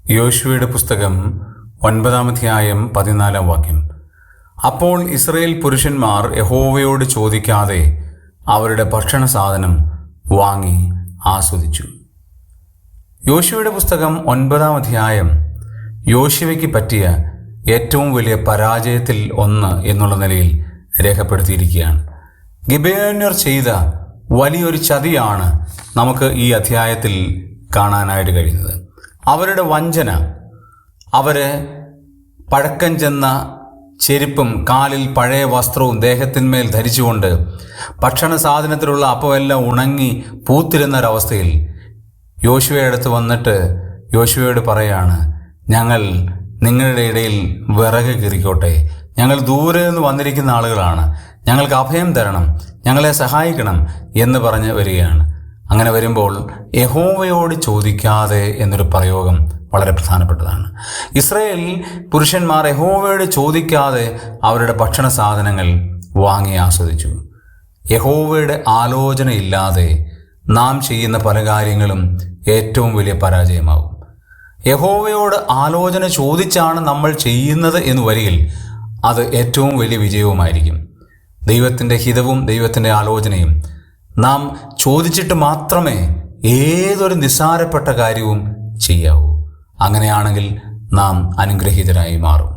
യോശുവയുടെ പുസ്തകം 9-ാം അധ്യായം 14-ാം വാക്യം. അപ്പോൾ ഇസ്രായേൽ പുരുഷന്മാർ യഹോവയോട് ചോദിക്കാതെ അവരുടെ ഭക്ഷണ സാധനം വാങ്ങി ആസ്വദിച്ചു. യോശുവയുടെ പുസ്തകം 9-ാം അധ്യായം യോശുവയ്ക്ക് പറ്റിയ ഏറ്റവും വലിയ പരാജയത്തിൽ ഒന്ന് എന്നുള്ള നിലയിൽ രേഖപ്പെടുത്തിയിരിക്കുകയാണ്. ഗിബെയോന്യർ ചെയ്ത വലിയൊരു ചതിയാണ് നമുക്ക് ഈ അധ്യായത്തിൽ കാണാനായിട്ട് കഴിയുന്നത്. അവരുടെ വഞ്ചന, അവര് പഴക്കം ചെന്ന ചെരുപ്പും കാലിൽ പഴയ വസ്ത്രവും ദേഹത്തിന്മേൽ ധരിച്ചുകൊണ്ട് ഭക്ഷണ സാധനത്തിലുള്ള അപ്പമെല്ലാം ഉണങ്ങി പൂത്തിരുന്നൊരവസ്ഥയിൽ യോശുവയുടെ അടുത്ത് വന്നിട്ട് യോശുവയോട് പറയാണ്, ഞങ്ങൾ നിങ്ങളുടെ ഇടയിൽ വിറക് കീറിക്കോട്ടെ, ഞങ്ങൾ ദൂരെ നിന്ന് വന്നിരിക്കുന്ന ആളുകളാണ്, ഞങ്ങൾക്ക് അഭയം തരണം, ഞങ്ങളെ സഹായിക്കണം എന്ന് പറഞ്ഞ് വരികയാണ്. അങ്ങനെ വരുമ്പോൾ യഹോവയോട് ചോദിക്കാതെ എന്നൊരു പ്രയോഗം വളരെ പ്രധാനപ്പെട്ടതാണ്. ഇസ്രായേൽ പുരുഷന്മാർ യഹോവയോട് ചോദിക്കാതെ അവരുടെ ഭക്ഷണ സാധനങ്ങൾ വാങ്ങി ആസ്വദിച്ചു. യഹോവയുടെ ആലോചനയില്ലാതെ നാം ചെയ്യുന്ന പല കാര്യങ്ങളും ഏറ്റവും വലിയ പരാജയമാകും. യഹോവയോട് ആലോചന ചോദിച്ചാണ് നമ്മൾ ചെയ്യുന്നത് എന്ന് വരികിൽ അത് ഏറ്റവും വലിയ വിജയവുമായിരിക്കും. ദൈവത്തിൻ്റെ ഹിതവും ദൈവത്തിൻ്റെ ആലോചനയും നാം ചോദിച്ചിട്ട് മാത്രമേ ഏതൊരു നിസ്സാരപ്പെട്ട കാര്യവും ചെയ്യാവൂ. അങ്ങനെയാണെങ്കിൽ നാം അനുഗ്രഹീതരായി മാറും.